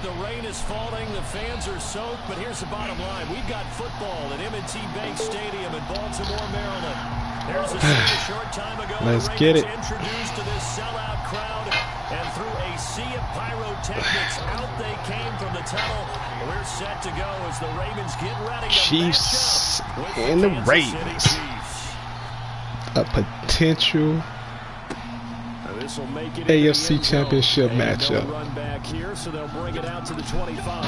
the rain is falling, the fans are soaked, but here's the bottom line. We've got football at M&T Bank Stadium in Baltimore, Maryland. There's a short time ago. Let's get it. Introduced to this sellout crowd, and through a sea of pyrotechnics, out they came from the tunnel. We're set to go as the Ravens get ready to Chiefs match up with and the Kansas Ravens. City Chiefs. A potential AFC Championship matchup. Run back here, so they'll bring it out to the 25.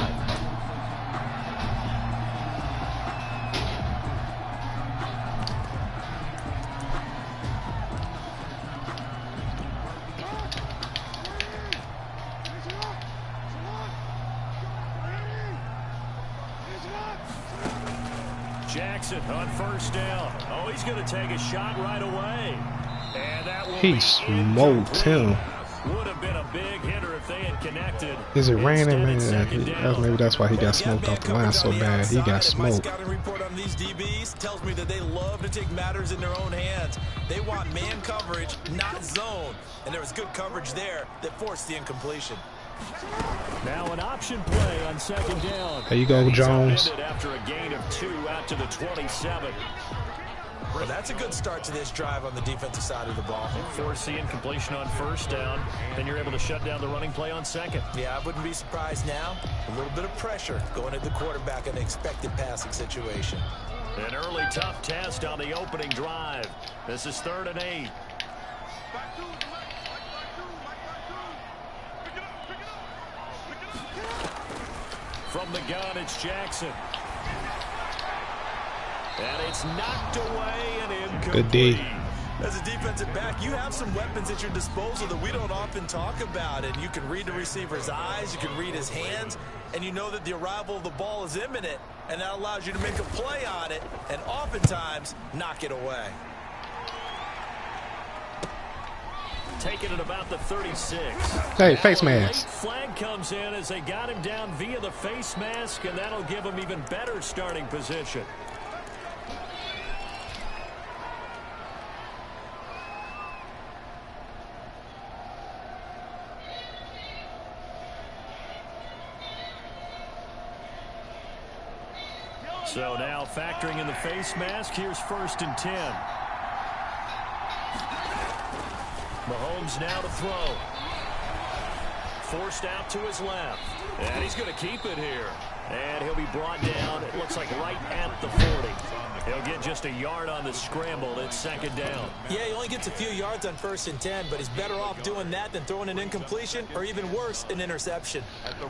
Jackson on first down. Oh, he's going to take a shot right away. And that will he smoked him. Would have been a big hitter if they had connected. Is it raining, man? Maybe that's why he got smoked off the line so bad. He got smoked. My scouting report on these DBs tells me that they love to take matters in their own hands. They want man coverage, not zone. And there was good coverage there that forced the incompletion. Now an option play on second down. There you go, Jones. After a gain of 2 out to the 27. Well, that's a good start to this drive on the defensive side of the ball. Force the incompletion on first down, then you're able to shut down the running play on second. Yeah, I wouldn't be surprised now. A little bit of pressure going at the quarterback in an expected passing situation. An early tough test on the opening drive. This is 3rd and 8. From the gun, it's Jackson. And it's knocked away and incomplete. Good D. As a defensive back, you have some weapons at your disposal that we don't often talk about. And you can read the receiver's eyes, you can read his hands, and you know that the arrival of the ball is imminent. And that allows you to make a play on it and oftentimes knock it away. Taken at about the 36. Hey, face mask. Flag comes in as they got him down via the face mask, and that'll give him even better starting position. So now factoring in the face mask, here's 1st and 10. Mahomes now to throw. Forced out to his left. And he's going to keep it here. And he'll be brought down, it looks like right at the 40. He'll get just a yard on the scramble. It's 2nd down. Yeah, he only gets a few yards on 1st and 10, but he's better off doing that than throwing an incompletion or even worse, an interception.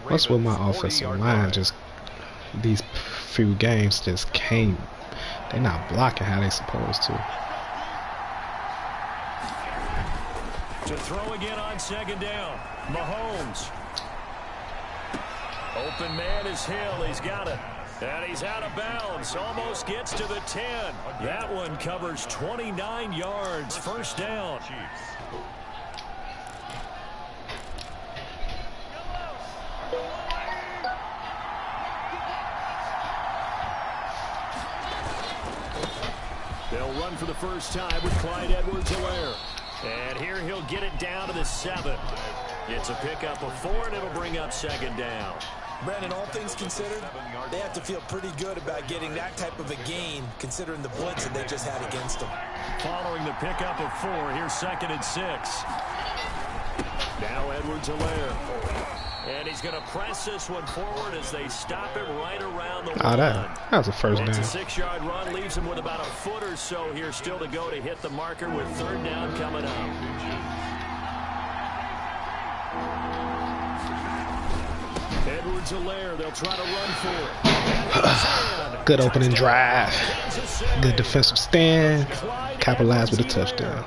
What's with my offensive line? Just these few games just came. They're not blocking how they supposed to. To throw again on 2nd down. Mahomes. Open man is Hill. He's got it. And he's out of bounds. Almost gets to the 10. That one covers 29 yards. 1st down. They'll run for the first time with Clyde Edwards-Helaire. And here he'll get it down to the 7. It's a pickup of 4, and it'll bring up 2nd down. Brandon, all things considered, they have to feel pretty good about getting that type of a gain, considering the blitz that they just had against them. Following the pickup of 4, here's 2nd and 6. Now Edwards-Helaire. And he's going to press this one forward as they stop it right around the line. That was a first down. It's a 6-yard run, leaves him with about a foot or so here still to go to hit the marker with 3rd down coming up. Edwards-Helaire, they'll try to run for it. Good opening drive. Good defensive stand. Capitalized with a touchdown.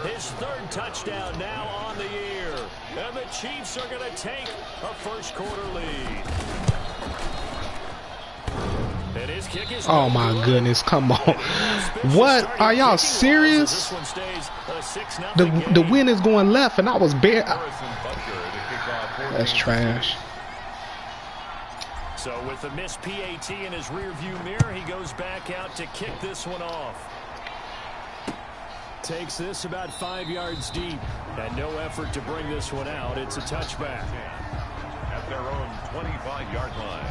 His 3rd touchdown now on the year. And the Chiefs are going to take a first-quarter lead. And his kick is oh, my goodness. Come on. What? Are y'all serious? The wind is going left, and I was bare. That's trash. So with the missed PAT in his rearview mirror, he goes back out to kick this one off. Takes this about 5 yards deep, and no effort to bring this one out. It's a touchback. at their own 25-yard line.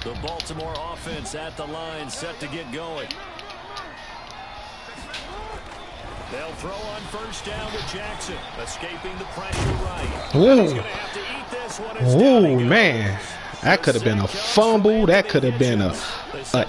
The Baltimore offense at the line, set to get going. They'll throw on first down with Jackson, escaping the pressure right. Ooh. He's gonna have to eat this one. Ooh, man. That could have been a fumble. That could have been a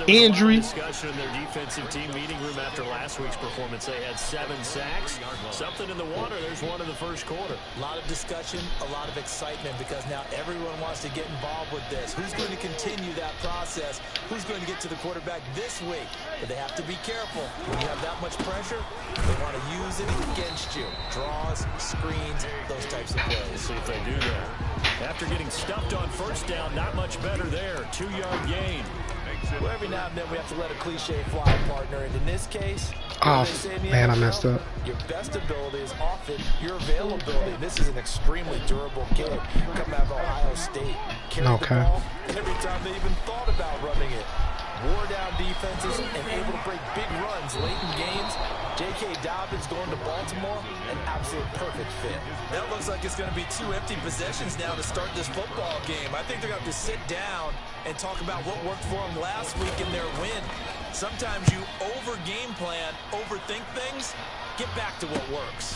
injury. Discussion in their defensive team meeting room after last week's performance. They had 7 sacks. Something in the water. There's one in the first quarter. A lot of discussion, a lot of excitement, because now everyone wants to get involved with this. Who's going to continue that process? Who's going to get to the quarterback this week? But they have to be careful. When you have that much pressure, they want to use it against you. Draws, screens, those types of plays. We'll see if they do that. After getting stuffed on first down, not much better there. 2-yard gain. Well, every now and then we have to let a cliche fly, partner. And in this case, man, I messed up. Your best ability is often your availability. This is an extremely durable kid coming out of Ohio State. Carried the ball every time they even thought about running it. Wore down defenses and able to break big runs late in games. J.K. Dobbins going to Baltimore, an absolute perfect fit. That looks like it's going to be 2 empty possessions now to start this football game. I think they're going to have to sit down and talk about what worked for them last week in their win. Sometimes you over-game plan, overthink things. Get back to what works.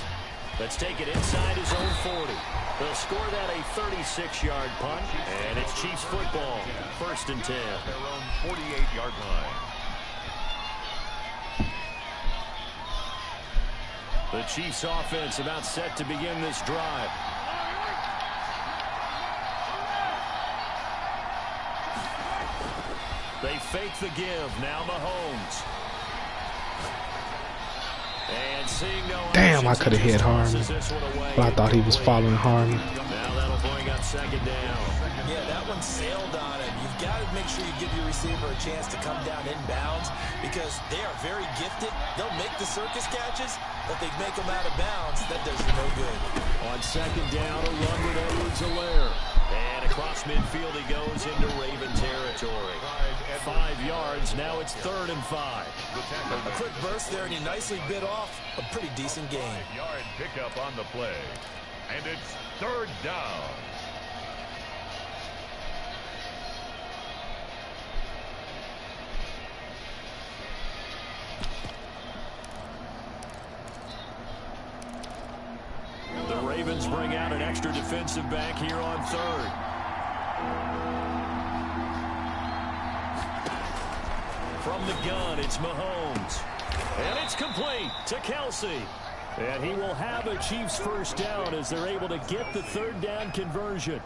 Let's take it inside his own 40. They'll score that a 36-yard punt, and it's Chiefs football. 1st and 10. Their own 48-yard line. The Chiefs offense about set to begin this drive. They fake the give. Now Mahomes. And seeing no damn, I could have hit Harmon. But I thought he was following Harmon. Now that'll bring up 2nd down. Yeah, that one sailed on him. You've got to make sure you give your receiver a chance to come down inbounds because they are very gifted. They'll make the circus catches, but they make them out of bounds. That does you no good. On 2nd down, a run with Edwards-Helaire. And across midfield he goes into Raven territory. 5 yards, now it's 3rd and 5. A quick burst there, and he nicely bit off a pretty decent gain. 5-yard pickup on the play. And it's 3rd down. The Ravens bring out an extra defensive back here on 3rd. From the gun, it's Mahomes. And it's complete to Kelsey. And he will have a Chiefs first down as they're able to get the 3rd down conversion.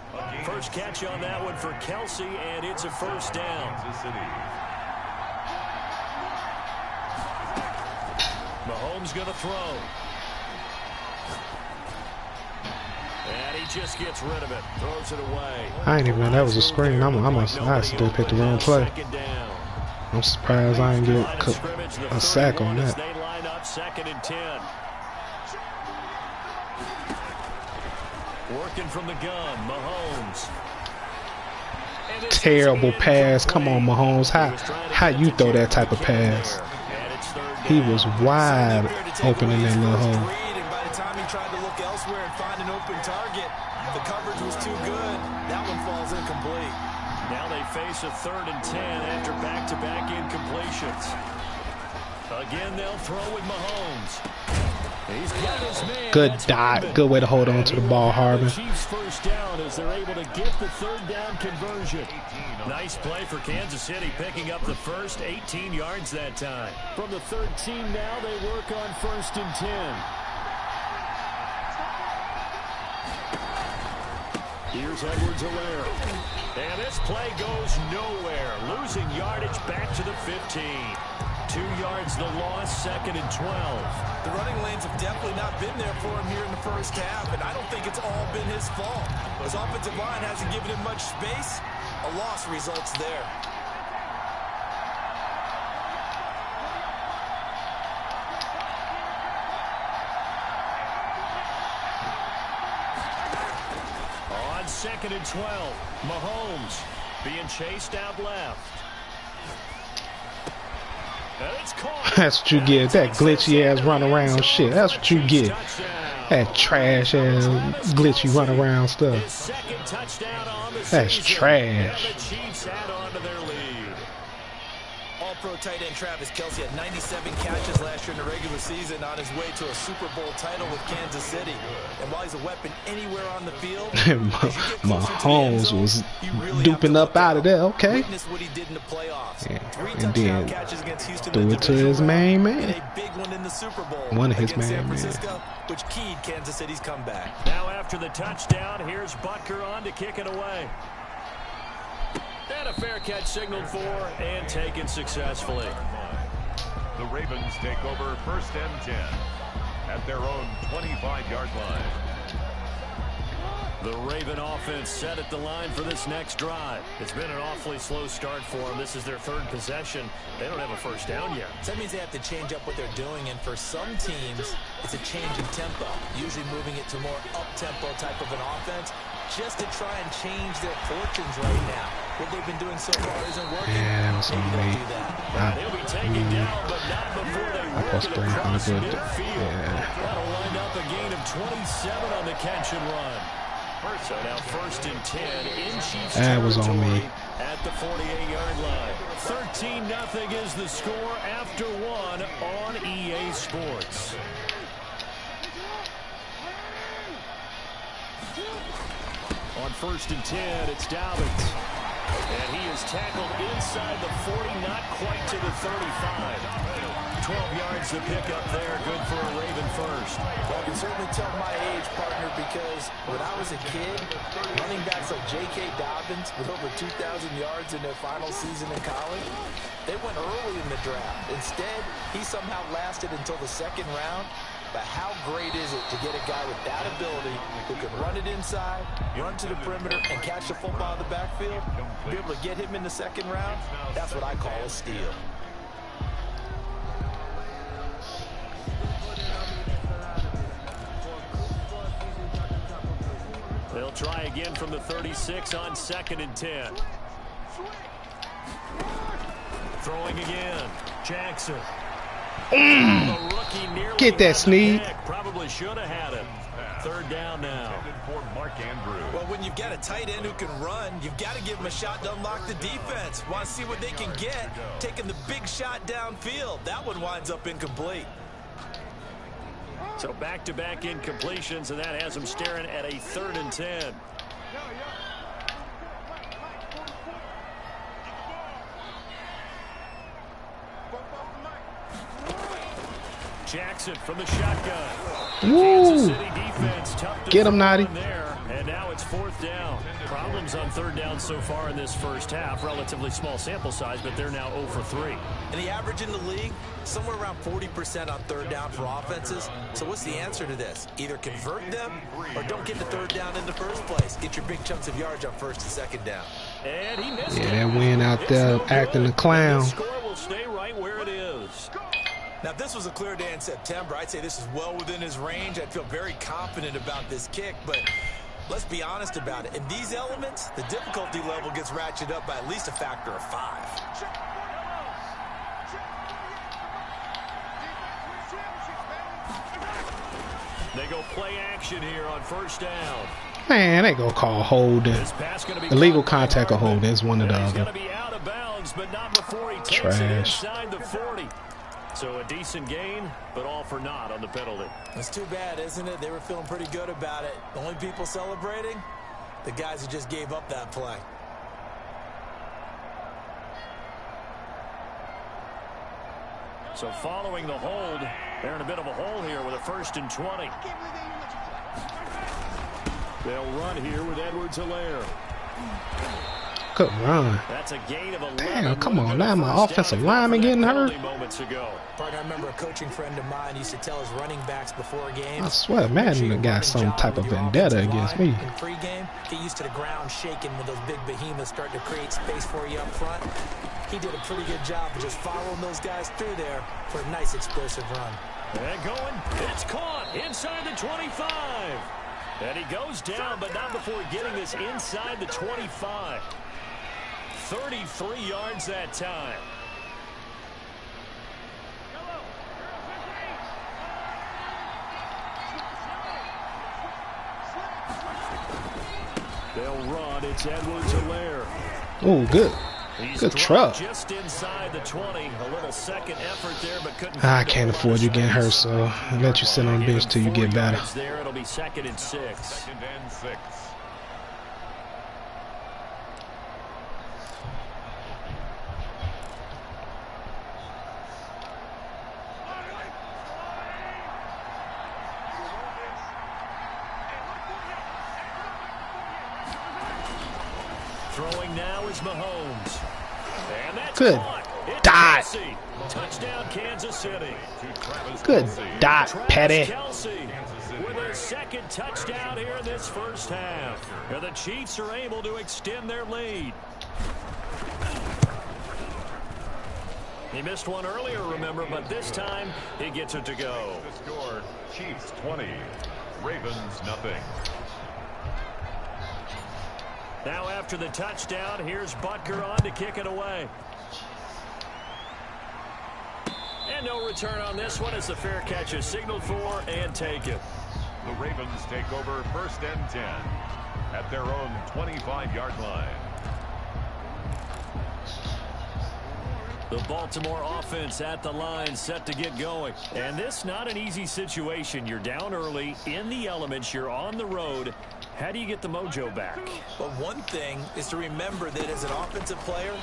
First catch on that one for Kelsey, and it's a first down. Mahomes going to throw. And he just gets rid of it. Throws it away. I ain't even know that was a screen. I still picked the wrong play. I'm surprised I didn't get a sack on that. They line up 2nd and 10. Working from the gun, Mahomes. Terrible pass. Come on, Mahomes. How you throw that type of pass? He was wide open in that little hole. And by the time he tried to look elsewhere and find an open target, the coverage was too good. That one falls incomplete. Now they face a 3rd and 10 after back-to-back incompletions. Again, they'll throw with Mahomes. He's got his man. Good dot. Good way to hold on to the ball, Harvin. Chiefs first down as they're able to get the 3rd down conversion. Nice play for Kansas City, picking up the first 18 yards that time. From the 13 now, they work on 1st and 10. Here's Edwards-Helaire. And this play goes nowhere. Losing yardage back to the 15. 2 yards the loss, 2nd and 12. The running lanes have definitely not been there for him here in the first half, and I don't think it's all been his fault. His offensive line hasn't given him much space. A loss results there. On 2nd and 12, Mahomes being chased out left. That's what you get. That glitchy ass run around shit. That's what you get. That trash ass glitchy run around stuff. That's trash. All-pro tight end Travis Kelce had 97 catches last year in the regular season on his way to a Super Bowl title with Kansas City. And while he's a weapon anywhere on the field, Mahomes was duping up out of there. Okay. What he did in the playoffs. Yeah. 3 And touchdown then catches against Houston threw it to his main man. and a big one in the Super Bowl One of his against main San men. Francisco, which keyed Kansas City's comeback. Now after the touchdown, here's Butker on to kick it away. And a fair catch signaled for and taken successfully. The Ravens take over 1st and 10 at their own 25-yard line. The Raven offense set at the line for this next drive. It's been an awfully slow start for them. This is their 3rd possession. They don't have a first down yet. So that means they have to change up what they're doing, and for some teams, it's a change in tempo, usually moving it to more up-tempo type of an offense, just to try and change their fortunes right now. What they've been doing so far isn't working. Yeah, that was on me. They'll be taken down, but not before they work it across midfield. That'll wind up a gain of 27 on the catch and run. So now 1st and 10 in Chiefs that was on me. at the 48-yard line. 13-0 is the score after 1 on EA Sports. On 1st and 10, it's Dobbins. And he is tackled inside the 40, not quite to the 35. 12 yards to pick up there. Good for a Raven first. Well, I can certainly tell my age, partner, because when I was a kid, running backs like J.K. Dobbins with over 2,000 yards in their final season in college, they went early in the draft. Instead, he somehow lasted until the 2nd round. But how great is it to get a guy with that ability who can run it inside, run to the perimeter, and catch the football in the backfield? Be able to get him in the 2nd round? That's what I call a steal. They'll try again from the 36 on 2nd and 10. Throwing again. Jackson. Get that, Snead. Probably should have had it. 3rd down now. Well, when you've got a tight end who can run, you've got to give him a shot to unlock the defense. Want to see what they can get, taking the big shot downfield. That one winds up incomplete. So back-to-back incompletions, and that has him staring at a 3rd and 10. Jackson from the shotgun. Woo! Defense, tough to Get him, Noddy. there, and now it's 4th down. Problems on 3rd down so far in this first half. Relatively small sample size, but they're now 0 for 3. And the average in the league, somewhere around 40% on 3rd down for offenses. So what's the answer to this? Either convert them or don't get the 3rd down in the first place. Get your big chunks of yards on 1st and 2nd down. And he missed it. Yeah, that win out there acting the clown. The score will stay right where it is. Now, if this was a clear day in September, I'd say this is well within his range. I'd feel very confident about this kick, but let's be honest about it. In these elements, the difficulty level gets ratcheted up by at least a factor of 5. They go play action here on 1st down. Man, they gonna call holding. Illegal contact or holding is one or the He's other. going to be out of bounds, but not before he takes Trash. it inside the 40. So a decent gain, but all for naught on the penalty. It's too bad, isn't it? They were feeling pretty good about it. The only people celebrating? The guys who just gave up that play. So following the hold, they're in a bit of a hole here with a 1st and 20. They'll run here with Edwards-Helaire. Good run. That's a gain of 11. Damn, come on. Now my offensive lineman getting hurt. Moments ago. Partner, I remember a coaching friend of mine used to tell his running backs before games. I swear, Madden got some type of vendetta against me. In pregame, get used to the ground shaking when those big behemoths start to create space for you up front. He did a pretty good job of just following those guys through there for a nice explosive run. And going, it's caught inside the 25. And he goes down, but not before getting this inside the 25. 33 yards that time. They'll run. It's Edwards-Helaire. Oh, good. Good truck. Just inside the 20. A little second effort there, but couldn't. I can't afford you getting hurt, so I'll let you sit on the bench till you get better. There, it'll be 2nd and 6. 2nd and 6. Throwing now is Mahomes. And that's good dot. Touchdown, Kansas City. Good dot, Petty. With a 2nd touchdown here in this first half. And the Chiefs are able to extend their lead. He missed one earlier, remember, but this time he gets it to go. The score, Chiefs 20, Ravens nothing. Now after the touchdown, here's Butker on to kick it away. And no return on this one as the fair catch is signaled for and taken. The Ravens take over 1st and 10 at their own 25-yard line. The Baltimore offense at the line set to get going. And this not an easy situation. You're down early, in the elements, you're on the road. How do you get the mojo back? But one thing is to remember that as an offensive player,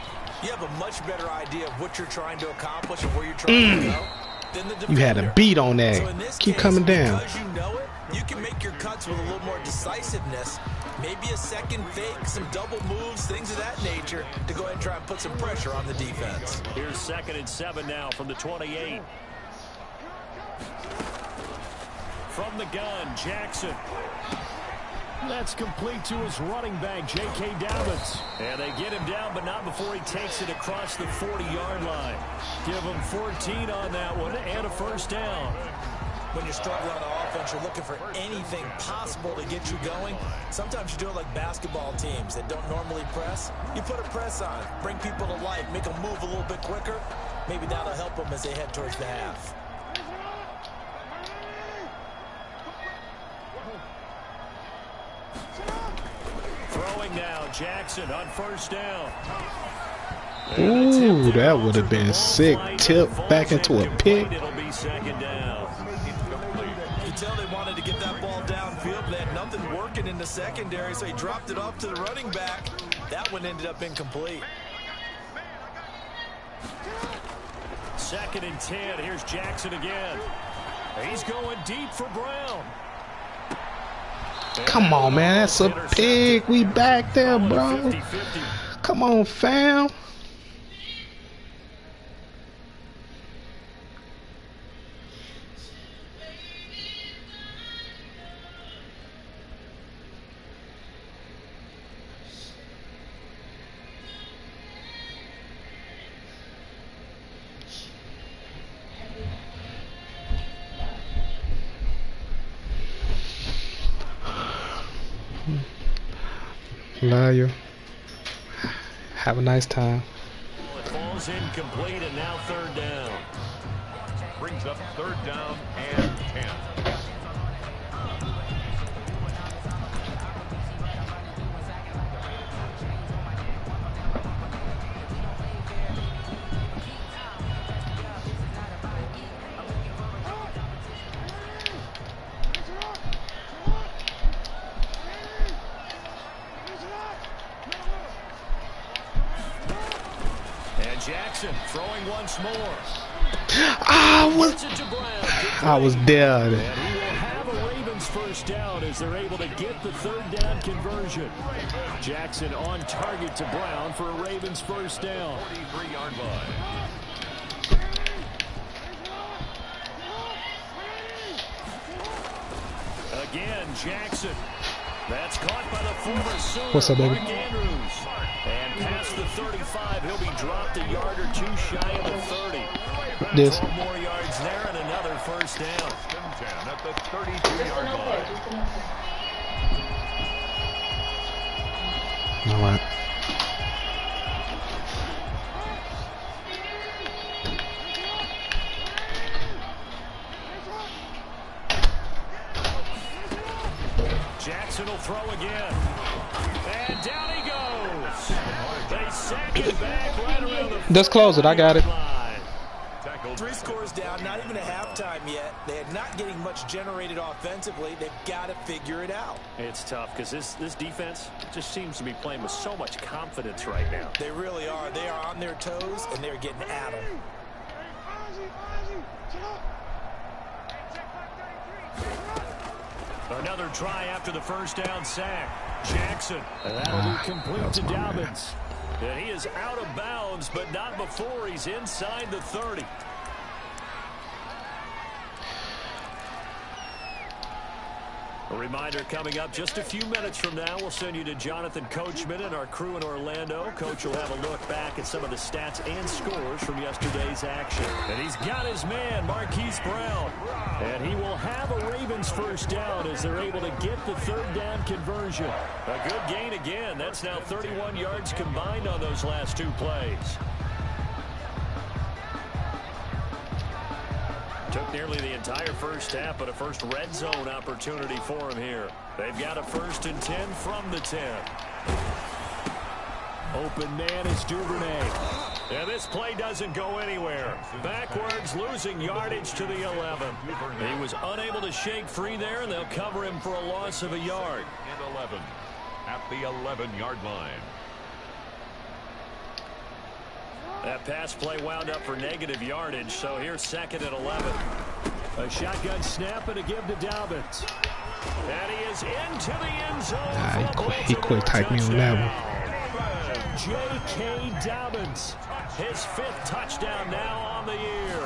you have a much better idea of what you're trying to accomplish and where you're trying to go than the defender. You had a beat on that. So in this Keep case, coming down. Because you know it, you can make your cuts with a little more decisiveness. Maybe a second fake, some double moves, things of that nature to go ahead and try and put some pressure on the defense. Here's 2nd and 7 now from the 28. From the gun, Jackson. That's complete to his running back, J.K. Dobbins. And they get him down, but not before he takes it across the 40-yard line. Give him 14 on that one and a first down. When you're struggling on offense, you're looking for anything possible to get you going. Sometimes you do it like basketball teams that don't normally press. You put a press on, bring people to life, make them move a little bit quicker. Maybe that'll help them as they head towards the half. Throwing now, Jackson on first down. Ooh, that would have been sick. Tip back into a pick. It'll be 2nd down. You can tell they wanted to get that ball downfield, but they had nothing working in the secondary, so he dropped it off to the running back. That one ended up incomplete. 2nd and 10. Here's Jackson again. He's going deep for Brown. Come on, man. That's a pig. We back there, bro. Come on, fam. Love you. Have a nice time. It falls incomplete, and now 3rd down. Brings up 3rd down and 10. Jackson throwing once more. I was dead. And he will have a Ravens first down as they're able to get the 3rd down conversion. Jackson on target to Brown for a Ravens first down. 43-yard line. Again, Jackson. That's caught by the former Sooner. What's up, baby? Mark Andrews. And past the 35, he'll be dropped a yard or two shy of the 30. This. 12 more yards there and another first down. 10 at the 32-yard line. All right. Jackson will throw again. And down he goes. They sack it back right around the Just close it. I got it. line. 3 scores down, not even a halftime yet. They are not getting much generated offensively. They've got to figure it out. It's tough because this defense just seems to be playing with so much confidence right now. They really are. They are on their toes, and they're getting at them. Another try after the first down sack. Jackson. And that'll be complete to Dobbins. And he is out of bounds, but not before he's inside the 30. A reminder coming up just a few minutes from now. We'll send you to Jonathan Coachman and our crew in Orlando. Coach will have a look back at some of the stats and scores from yesterday's action. And he's got his man, Marquise Brown. And he will have a Ravens first down as they're able to get the third down conversion. A good gain again. That's now 31 yards combined on those last 2 plays. Took nearly the entire first half, but a first red zone opportunity for him here. They've got a 1st and 10 from the 10. Open man is Duvernay. And this play doesn't go anywhere. Backwards, losing yardage to the 11. He was unable to shake free there, and they'll cover him for a loss of a yard. And 11 at the 11-yard line. That pass play wound up for negative yardage, so here's 2nd and 11. A shotgun snap and a give to Dobbins. And he is into the end zone. He quit typing on that one. J.K. Dobbins, his 5th touchdown now on the year.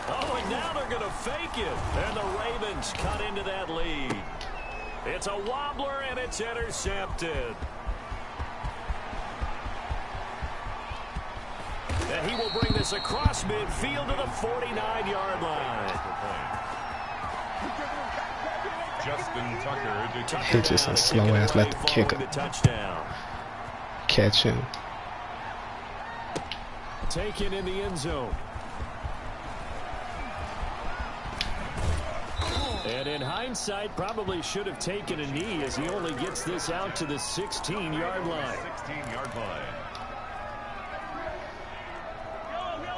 Oh, and now they're going to fake it. And the Ravens cut into that lead. It's a wobbler, and it's intercepted. And he will bring this across midfield to the 49-yard line. Justin Tucker. It's just a slow ass let the kicker catch him. Taken in the end zone. And in hindsight, probably should have taken a knee as he only gets this out to the 16-yard line. 16-yard line.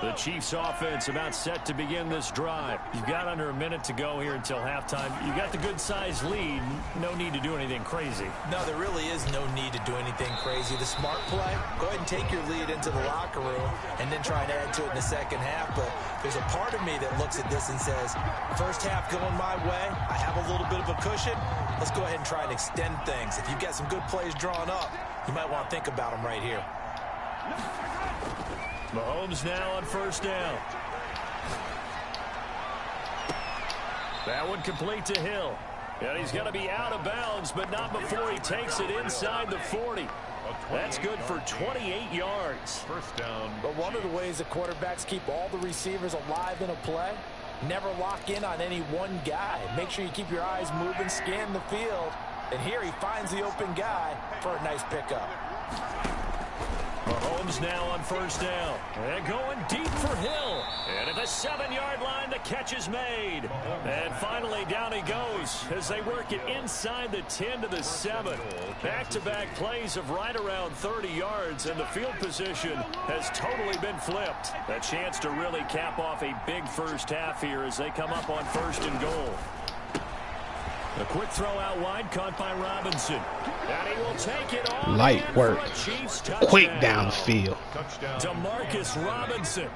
The Chiefs offense about set to begin this drive. You've got under a minute to go here until halftime. You've got the good-sized lead. No need to do anything crazy. No, there really is no need to do anything crazy. The smart play, go ahead and take your lead into the locker room and then try and add to it in the second half. But there's a part of me that looks at this and says, first half going my way, I have a little bit of a cushion. Let's go ahead and try and extend things. If you've got some good plays drawn up, you might want to think about them right here. Mahomes now on first down. That one complete to Hill. And he's going to be out of bounds, but not before he takes it inside the 40. That's good for 28 yards. First down. But one of the ways that quarterbacks keep all the receivers alive in a play, never lock in on any one guy. Make sure you keep your eyes moving, scan the field. And here he finds the open guy for a nice pickup. Mahomes now on first down. And going deep for Hill. And at the 7-yard line, the catch is made. And finally, down he goes as they work it inside the 10 to the 7. Back-to-back plays of right around 30 yards, and the field position has totally been flipped. A chance to really cap off a big first half here as they come up on 1st and goal. A quick throw out wide, caught by Robinson. And he will take it on. Light work. Quick down the field. Demarcus Robinson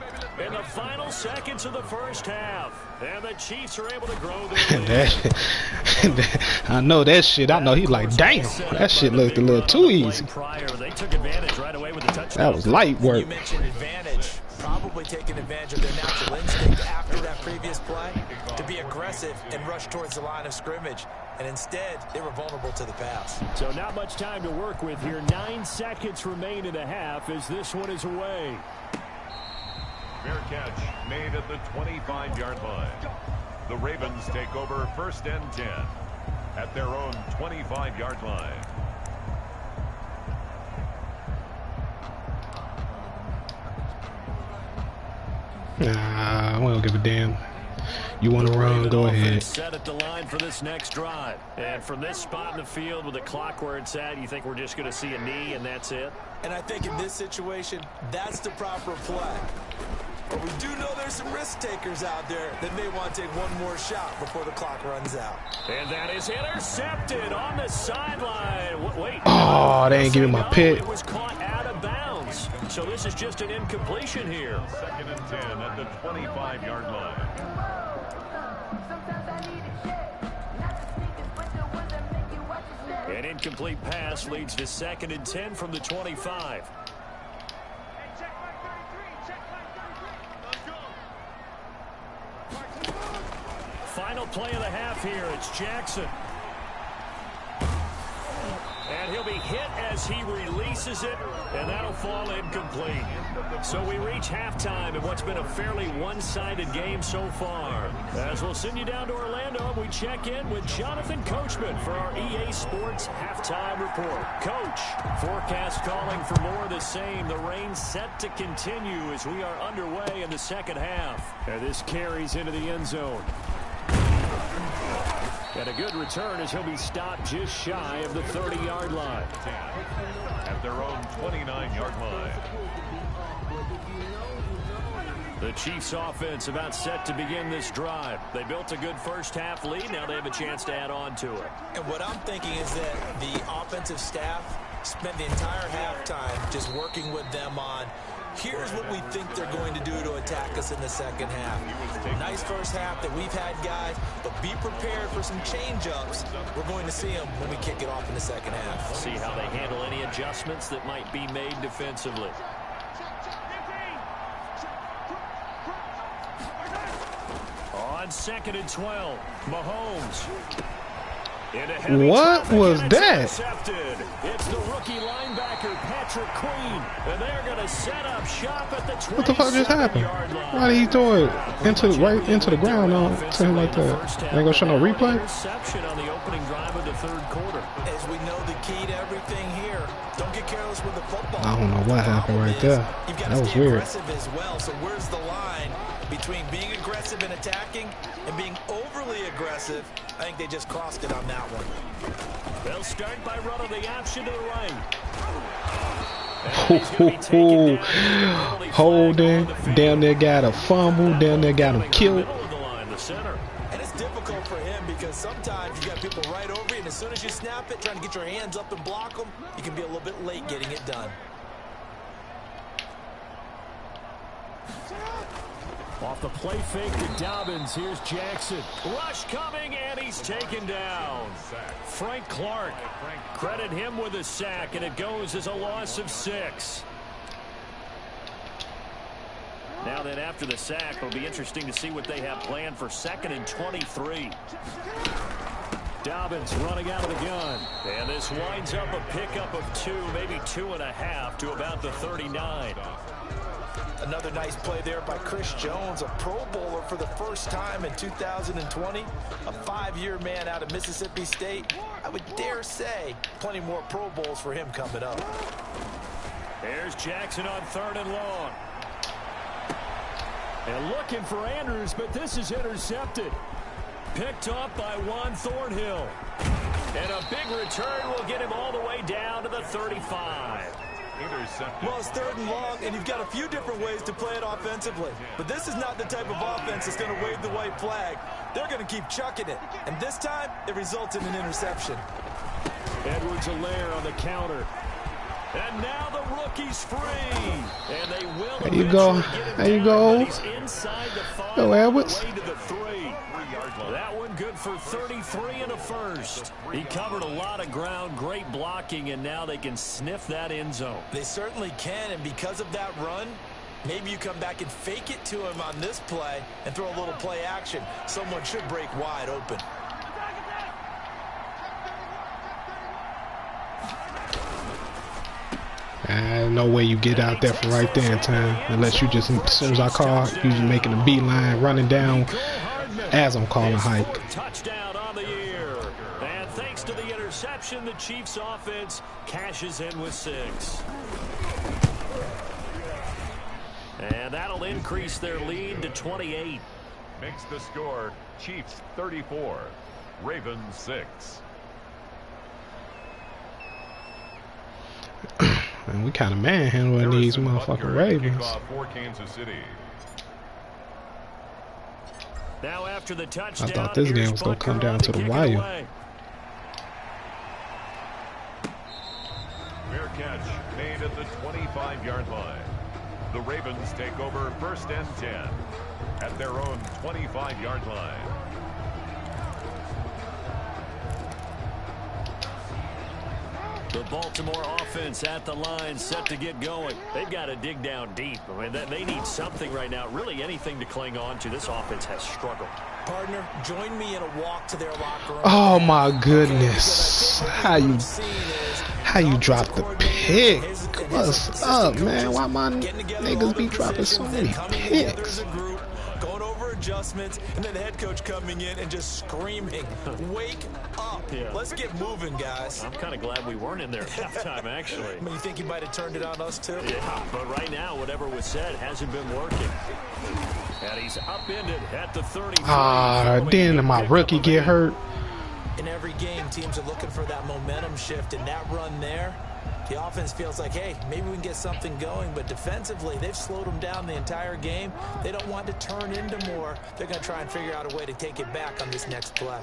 in the final seconds of the first half. And the Chiefs are able to grow their lead. I know that shit. I know he's like, damn, that shit looked a little too easy. They took advantage right away with the touchdown. That was light work. You mentioned advantage. Probably taking advantage of their natural instinct after that previous play to be aggressive and rush towards the line of scrimmage. And instead, they were vulnerable to the pass. So not much time to work with here. 9 seconds remain in the half as this one is away. Fair catch made at the 25-yard line. The Ravens take over 1st and 10 at their own 25-yard line. Nah, we don't give a damn. You want to run, go ahead. Set at the line for this next drive. And from this spot in the field with the clock where it's at, you think we're just going to see a knee and that's it? And I think in this situation, that's the proper play. But we do know there's some risk takers out there that may want to take one more shot before the clock runs out. And that is intercepted on the sideline. Wait. Oh, they ain't giving my pick. It was caught out of bounds. So this is just an incompletion here. 2nd and 10 at the 25-yard line. An incomplete pass leads to 2nd and 10 from the 25. Final play of the half here. It's Jackson. And he'll be hit as he releases it, and that'll fall incomplete. So we reach halftime in what's been a fairly one-sided game so far. As we'll send you down to Orlando, we check in with Jonathan Coachman for our EA Sports Halftime Report. Coach, forecast calling for more of the same. The rain set to continue as we are underway in the second half. And this carries into the end zone. And a good return as he'll be stopped just shy of the 30-yard line. At their own 29-yard line. The Chiefs offense about set to begin this drive. They built a good first half lead. Now they have a chance to add on to it. And what I'm thinking is that the offensive staff spent the entire halftime just working with them on here's what we think they're going to do to attack us in the second half. Nice first half that we've had, guys, but be prepared for some change-ups. We're going to see them when we kick it off in the second half. See how they handle any adjustments that might be made defensively. On 2nd and 12, Mahomes. What was that? It's the rookie linebacker, Patrick Queen, and they're going to set up shop at the What the fuck just happened? Why did he throw it right into the ground to him like that? Ain't gonna show no replay? Interception on the opening drive of the third quarter. As we know, the key to everything here, don't get careless with the football. I don't know what happened right there. That was weird. Aggressive as well. So where's the line between being aggressive and attacking and being overly aggressive? I think they just crossed it on that one. They'll start by running the option to the right. Holding, damn near got a fumble, damn near got him killed. And it's difficult for him because sometimes you got people right over you, and as soon as you snap it, trying to get your hands up and block them, you can be a little bit late getting it done. Off the play fake to Dobbins. Here's Jackson. Rush coming, and he's taken down. Frank Clark. Credit him with a sack, and it goes as a loss of 6. Now then, after the sack, it'll be interesting to see what they have planned for 2nd and 23. Dobbins running out of the gun. And this winds up a pickup of 2, maybe 2.5 to about the 39. Another nice play there by Chris Jones, a Pro Bowler for the first time in 2020. A 5-year man out of Mississippi State. I would dare say plenty more Pro Bowls for him coming up. There's Jackson on 3rd and long. And looking for Andrews, but this is intercepted. Picked off by Juan Thornhill. And a big return will get him all the way down to the 35. Well, it's 3rd and long, and you've got a few different ways to play it offensively. But this is not the type of offense that's going to wave the white flag. They're going to keep chucking it. And this time, it results in an interception. Edwards-Helaire on the counter. And now the rookie's free. And they will. There you go. There you go. Go Edwards. That one good for 33 and a first. He covered a lot of ground, great blocking, and now they can sniff that end zone. They certainly can, and because of that run, maybe you come back and fake it to him on this play and throw a little play action. Someone should break wide open. No way you get out there from right there in time, unless you just, as soon as I call, you just making a beeline, running down as I'm calling hike. Touchdown on the year. And thanks to the interception, the Chiefs offense cashes in with 6. And that'll increase their lead to 28. makes the score Chiefs 34, Ravens 6. And we kind of manhandling these motherfucking Ravens. For Kansas City. Now after the touchdown, I thought this game was going to come down to the wire. Fair catch made at the 25-yard line. The Ravens take over 1st and 10 at their own 25-yard line. The Baltimore offense at the line, set to get going. They've got to dig down deep. I mean, they need something right now, really anything to cling on to. This offense has struggled. Partner, join me in a walk to their locker room. Oh my goodness! How you drop the pick? What's up, man? Why my niggas be dropping so many picks? Going over adjustments, and then the head coach coming in and just screaming, "Wake up! Yeah. Let's get moving, guys." I'm kind of glad we weren't in there at halftime, actually. I mean, you think you might have turned it on us too? Yeah, but right now, whatever was said hasn't been working. And he's upended at the 30. Then my rookie get hurt. In every game, teams are looking for that momentum shift, and that run there, the offense feels like, hey, maybe we can get something going, but defensively, they've slowed them down the entire game. They don't want to turn into more. They're going to try and figure out a way to take it back on this next play.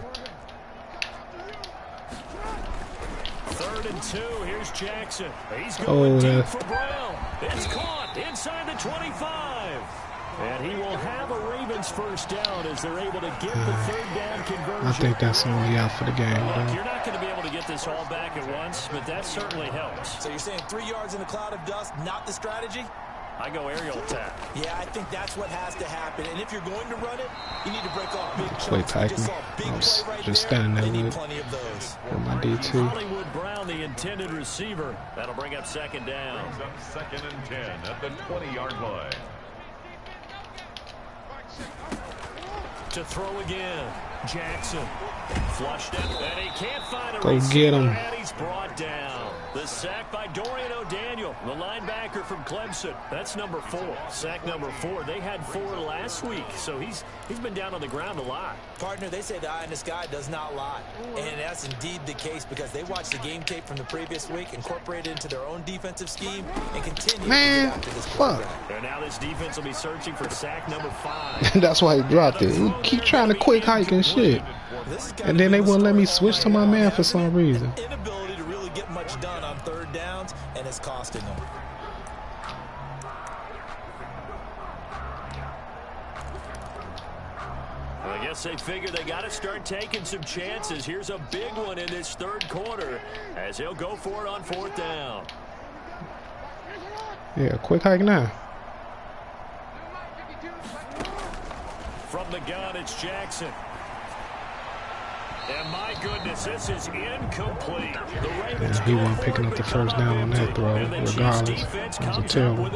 3rd and 2. Here's Jackson. He's going deep for Brown. It's caught inside the 25. And he will have a Ravens first down as they're able to get the 3rd down conversion. I think that's only out for the game, though. You're not going to be able to get this all back at once, but that certainly helps. So you're saying 3 yards in a cloud of dust, not the strategy? I go aerial attack. Yeah, I think that's what has to happen. And if you're going to run it, you need to break off big chunks. Quit tackling. I was just standing there with my D2. Hollywood Brown, the intended receiver. That'll bring up 2nd down. Brings up 2nd and 10 at the 20-yard line. To throw again. Jackson flushed it, and he can't find a Go get him. And he's brought down. The sack by Dorian O'Daniel, the linebacker from Clemson. That's number 4. Sack number 4. They had 4 last week, so he's been down on the ground a lot. Partner, they say the eye in the sky does not lie. And that's indeed the case because they watched the game tape from the previous week, incorporated it into their own defensive scheme, and continue to get after this program. And now this defense will be searching for sack number 5. That's why he dropped it. He keep trying to quick hike and shit. And then they wouldn't let me switch to my man for some reason. Inability to really get much done on 3rd downs, and it's costing them. Well, I guess they figure they got to start taking some chances. Here's a big one in this 3rd quarter as he'll go for it on 4th down. Yeah, quick hike now. From the gun, it's Jackson. And my goodness, this is incomplete. The Ravens he wasn't picking up the first down on that throw, regardless. That was a terrible.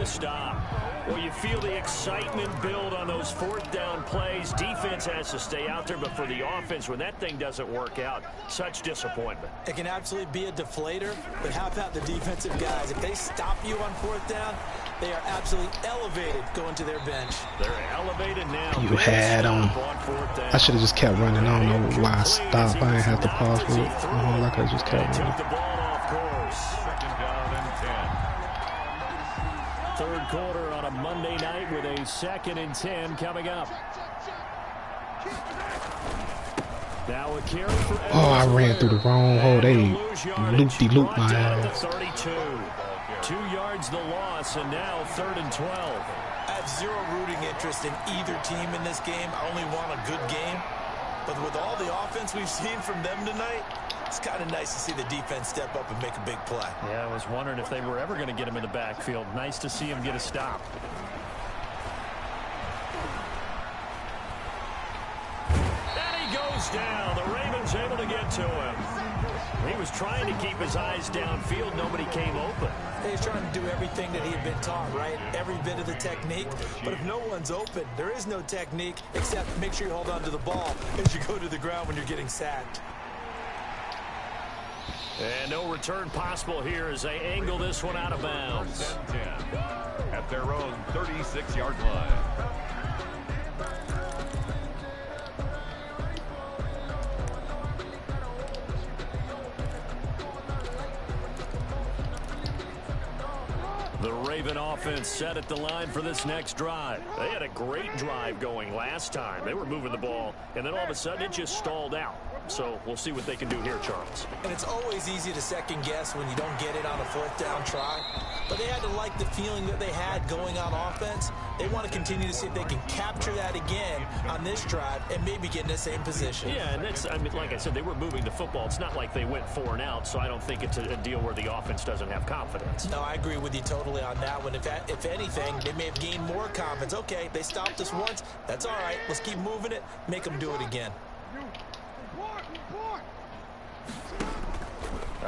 Well, you feel the excitement build on those 4th down plays. Defense has to stay out there, but for the offense, when that thing doesn't work out, such disappointment. It can absolutely be a deflator, but how about the defensive guys? If they stop you on 4th down, they are absolutely elevated going to their bench. They're elevated now. You had them. I should have just kept running. I don't know why I stopped. I didn't have to pause for it. I could have just kept running. Took the ball off course. 2nd down and 10. 3rd quarter on a Monday night with a 2nd and 10 coming up. Now a carry for I ran through the wrong hole. They looped my ass. 32. 2 yards the loss, and now 3rd and 12. I have zero rooting interest in either team in this game. I only want a good game. But with all the offense we've seen from them tonight, it's kind of nice to see the defense step up and make a big play. Yeah, I was wondering if they were ever going to get him in the backfield. Nice to see him get a stop. And he goes down. The Ravens able to get to him. He was trying to keep his eyes downfield. Nobody came open. He's trying to do everything that he had been taught, right? Every bit of the technique. But if no one's open, there is no technique except make sure you hold on to the ball as you go to the ground when you're getting sacked. And no return possible here as they angle this one out of bounds. 10 at their own 36-yard line. The Raven offense set at the line for this next drive. They had a great drive going last time. They were moving the ball, and then all of a sudden it just stalled out. So we'll see what they can do here, Charles. And it's always easy to second guess when you don't get it on a fourth down try. But they had to like the feeling that they had going on offense. They want to continue to see if they can capture that again on this drive and maybe get in the same position. Yeah, and that's, I mean, like I said, they were moving the football. It's not like they went 4 and out, so I don't think it's a deal where the offense doesn't have confidence. No, I agree with you totally on that one. If anything, they may have gained more confidence. Okay, they stopped us once. That's all right. Let's keep moving it. Make them do it again.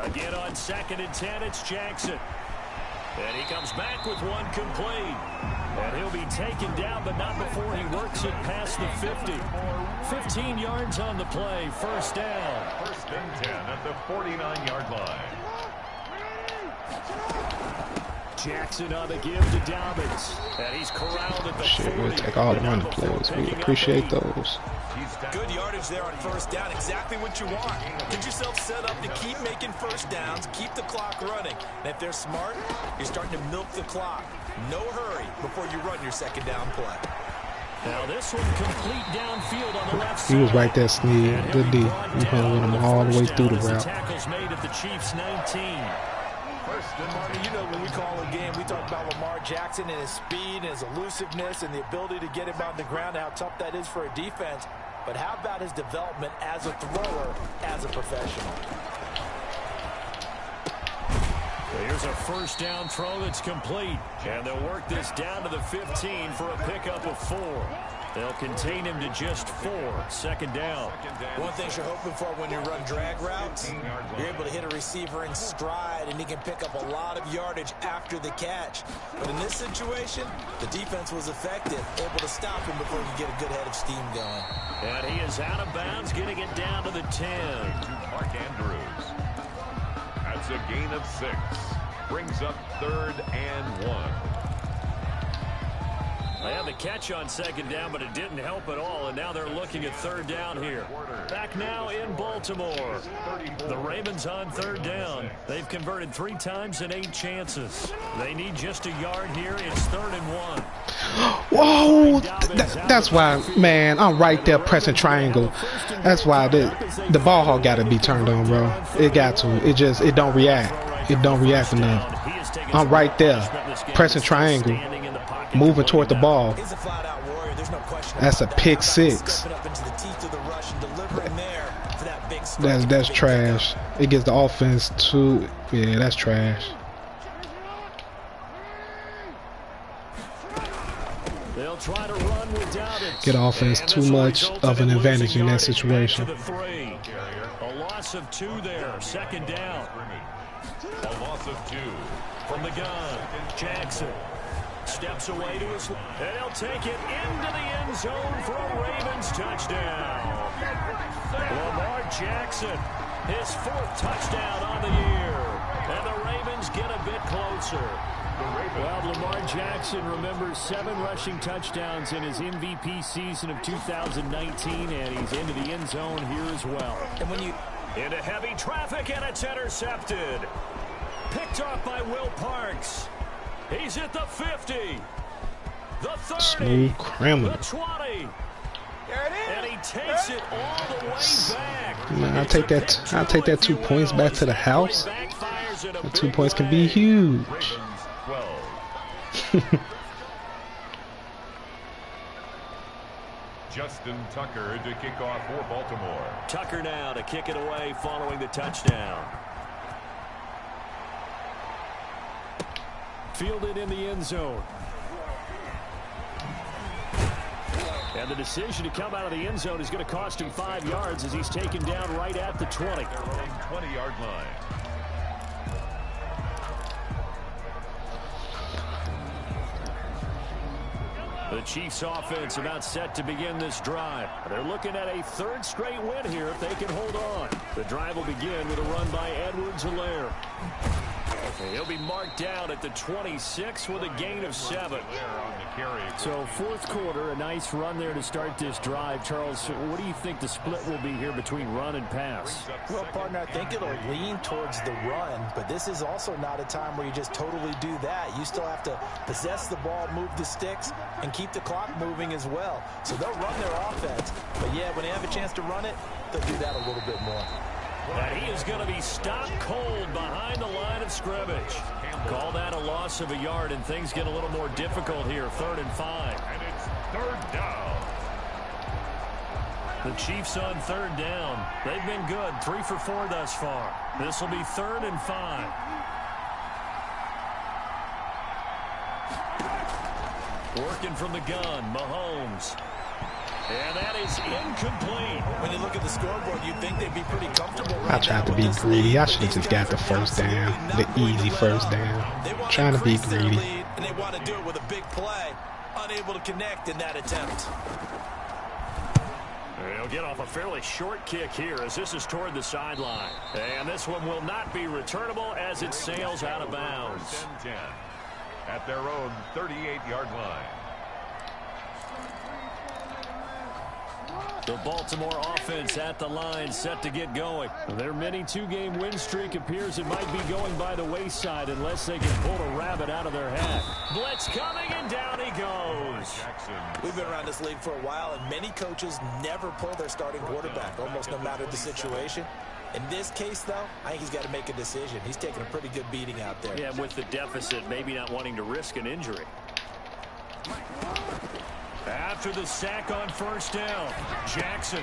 Again on 2nd and 10, it's Jackson. And he comes back with one complete. And he'll be taken down, but not before he works it past the 50. 15 yards on the play, first down. 1st and 10 at the 49-yard line. Jackson on the give to Dobbins. And he's corralled at the 40. We'll take all the running plays. We appreciate those. Good yardage there on first down. Exactly what you want. Get yourself set up to keep making first downs, keep the clock running. And if they're smart, you're starting to milk the clock. No hurry before you run your second down play. Now this one complete downfield on the left side. He was right there, Sneed. Good D. He hung with him all the way through the route. Tackles made at the Chiefs 19. Marty, you know when we call a game, we talk about Lamar Jackson and his speed and his elusiveness and the ability to get him on the ground and how tough that is for a defense. But how about his development as a thrower, as a professional? Here's a first down throw that's complete. And they'll work this down to the 15 for a pickup of 4. They'll contain him to just 4. 2nd down. One thing you're hoping for when you run drag routes, you're able to hit a receiver in stride and he can pick up a lot of yardage after the catch. But in this situation, the defense was effective, able to stop him before he could get a good head of steam going. And he is out of bounds, getting it down to the 10. To Mark Andrews. That's a gain of 6. Brings up 3rd and 1. They had the catch on 2nd down, but it didn't help at all, and now they're looking at 3rd down here. Back now in Baltimore. The Ravens on 3rd down. They've converted 3 times in 8 chances. They need just a yard here. It's 3rd and 1. Whoa! That's why, man, I'm right there pressing triangle. That's why the ball hog got to be turned on, bro. It got to. It don't react. It don't react enough. I'm right there pressing triangle, moving toward the ball. That's a pick 6. That's trash. It gives the offense too. Yeah, that's trash. They'll try to run without it. Get offense too much of an advantage in that situation. A loss of 2 there. 2nd down. A loss of 2. From the gun, Jackson steps away to his, and he'll take it into the end zone for a Ravens touchdown. Lamar Jackson, his 4th touchdown on the year, and the Ravens get a bit closer. Well, Lamar Jackson remembers 7 rushing touchdowns in his MVP season of 2019, and he's into the end zone here as well. And when you into heavy traffic, and it's intercepted. Picked off by Will Parks. He's at the 50. The 30. Smooth criminal. The 20. And he takes it all the way back. Man, I'll take that 2 points back to the house. The 2 points can be huge. Justin Tucker to kick off for Baltimore. Tucker now to kick it away following the touchdown. Fielded in the end zone. And the decision to come out of the end zone is going to cost him 5 yards as he's taken down right at the 20. Their own 20-yard line. The Chiefs offense about set to begin this drive. They're looking at a 3rd straight win here if they can hold on. The drive will begin with a run by Edwards-Helaire. And he'll be marked down at the 26 with a gain of 7. So fourth quarter, a nice run there to start this drive. Charles, what do you think the split will be here between run and pass? Well, partner, I think it'll lean towards the run, but this is also not a time where you just totally do that. You still have to possess the ball, move the sticks, and keep the clock moving as well. So they'll run their offense, but yeah, when they have a chance to run it, they'll do that a little bit more. And he is going to be stopped cold behind the line of scrimmage. Call that a loss of a yard, and things get a little more difficult here. 3rd and 5. And it's 3rd down. The Chiefs on 3rd down. They've been good, 3 for 4 thus far. This will be 3rd and 5. Working from the gun, Mahomes. And that is incomplete. When you look at the scoreboard, you'd think they'd be pretty comfortable. I tried to be greedy. I should have just got the first down, the easy first down. Trying to be greedy. And they want to do it with a big play. Unable to connect in that attempt. He'll get off a fairly short kick here as this is toward the sideline. And this one will not be returnable as it sails out of bounds. 10-10 at their own 38-yard line. The Baltimore offense at the line, set to get going. Their mini 2-game win streak appears it might be going by the wayside unless they can pull a rabbit out of their hat. Blitz coming, and down he goes. We've been around this league for a while, and many coaches never pull their starting quarterback, almost no matter the situation. In this case, though, I think he's got to make a decision. He's taking a pretty good beating out there. Yeah, with the deficit, maybe not wanting to risk an injury. After the sack on 1st down, Jackson.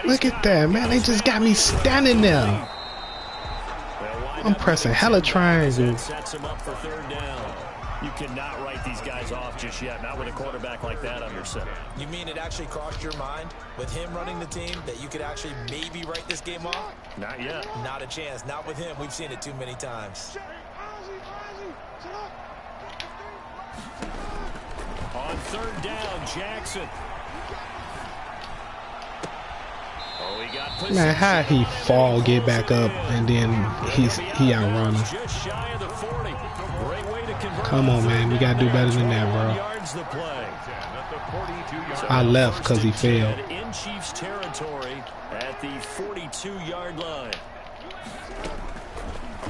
Look at that, man. They just got me standing there. I'm pressing hella triangle. Sets him up for 3rd down. You cannot write these guys off just yet, not with a quarterback like that under center. You mean it actually crossed your mind with him running the team that you could actually maybe write this game off? Not yet. Not a chance. Not with him. We've seen it too many times. On 3rd down, Jackson. Oh, he got possession. Man, how he fall, get back up, and then he outrun him. Just shy of the 40. Great way to convert. Come on, man. We got to do better than that, bro. Yards the play. I left because he failed. In Chiefs territory at the 42-yard line.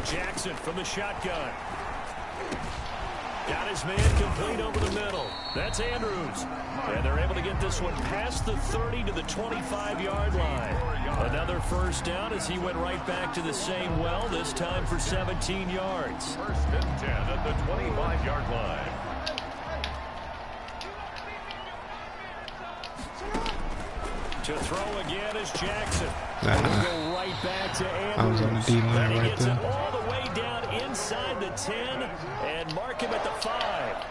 Jackson from the shotgun. Got his man complete over the middle. That's Andrews. And they're able to get this one past the 30 to the 25-yard line. Another 1st down as he went right back to the same well, this time for 17 yards. 1st and 10 at the 25-yard line. To throw again is Jackson. Go right back to Andrews. I was on the D-line right Gets there. it all the way down inside the 10 and mark him at the 5.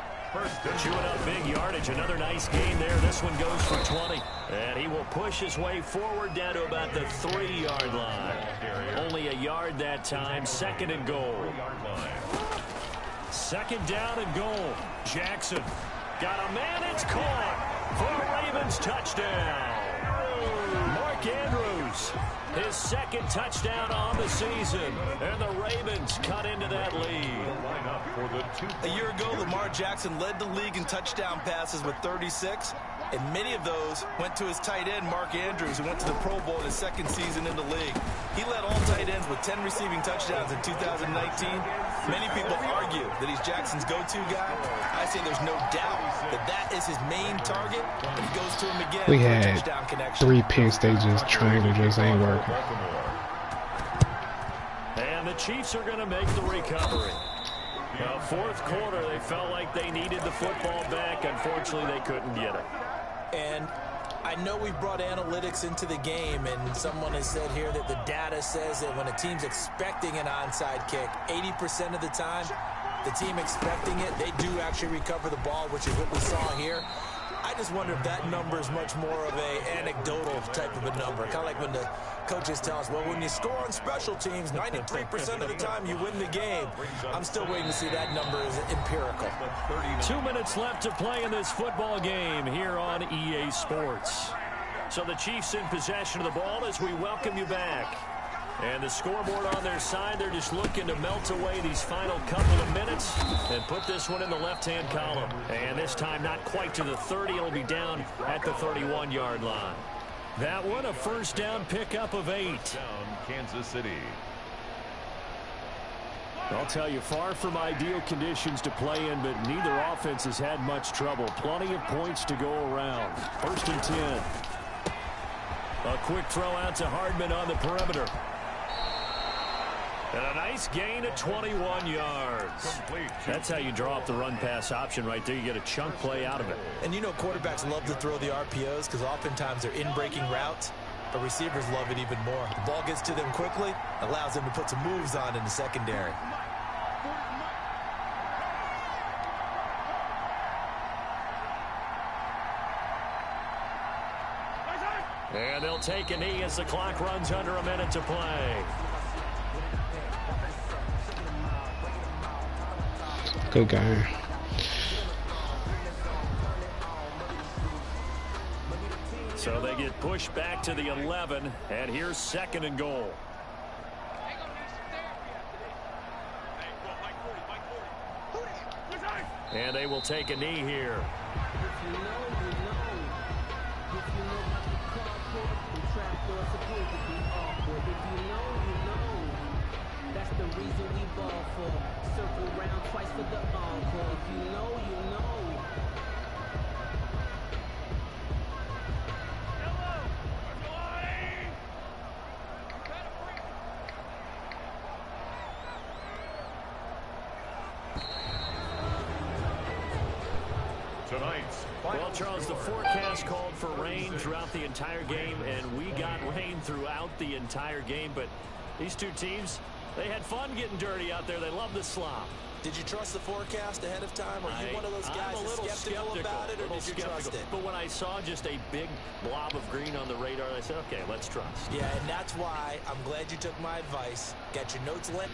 Chewing up big yardage. Another nice gain there. This one goes for 20. And he will push his way forward down to about the 3-yard line. Only a yard that time. 2nd and goal. 2nd down and goal. Jackson got a man. It's caught for a Ravens touchdown. Mark Andrews, his 2nd touchdown on the season, and the Ravens cut into that lead. A year ago, Lamar Jackson led the league in touchdown passes with 36, and many of those went to his tight end, Mark Andrews, who went to the Pro Bowl in his 2nd season in the league. He led all tight ends with 10 receiving touchdowns in 2019. Many people argue that he's Jackson's go-to guy. I say there's no doubt that that is his main target, and he goes to him again We for a had touchdown connection. 3 picks. They just triangle just ain't working. And the Chiefs are going to make the recovery. Now, 4th quarter, they felt like they needed the football back. Unfortunately, they couldn't get it. And I know we've brought analytics into the game, and someone has said here that the data says that when a team's expecting an onside kick, 80% of the time, the team expecting it, they do actually recover the ball, which is what we saw here. I just wonder if that number is much more of a anecdotal type of a number. Kind of like when the coaches tell us, well, when you score on special teams, 93% of the time you win the game. I'm still waiting to see that number is empirical. 2 minutes left to play in this football game here on EA Sports. So the Chiefs in possession of the ball as we welcome you back. And the scoreboard on their side, they're just looking to melt away these final couple of minutes and put this one in the left-hand column. And this time not quite to the 30. It'll be down at the 31-yard line. That one a first down pickup of 8. Down Kansas City. I'll tell you, far from ideal conditions to play in, but neither offense has had much trouble. Plenty of points to go around. First and 10. A quick throw out to Hardman on the perimeter. And a nice gain at 21 yards. That's how you draw up the run-pass option right there. You get a chunk play out of it. And you know quarterbacks love to throw the RPOs because oftentimes they're in-breaking routes, but receivers love it even more. The ball gets to them quickly, allows them to put some moves on in the secondary. And they'll take a knee as the clock runs under a minute to play. Good game. So they get pushed back to the 11, and here's second and goal. And they will take a knee here. That's the reason we ball for. Circle round twice for the encore. If you know, you know. Tonight's Well, Charles, the forecast called for rain throughout the entire game, and we got rain throughout the entire game. But these two teams, they had fun getting dirty out there. They love the slop. Did you trust the forecast ahead of time? Are you one of those guys I'm a little that's skeptical about it, or did you trust it? But when I saw just a big blob of green on the radar, I said, okay, let's trust. Yeah, and that's why I'm glad you took my advice. Got your notes lit.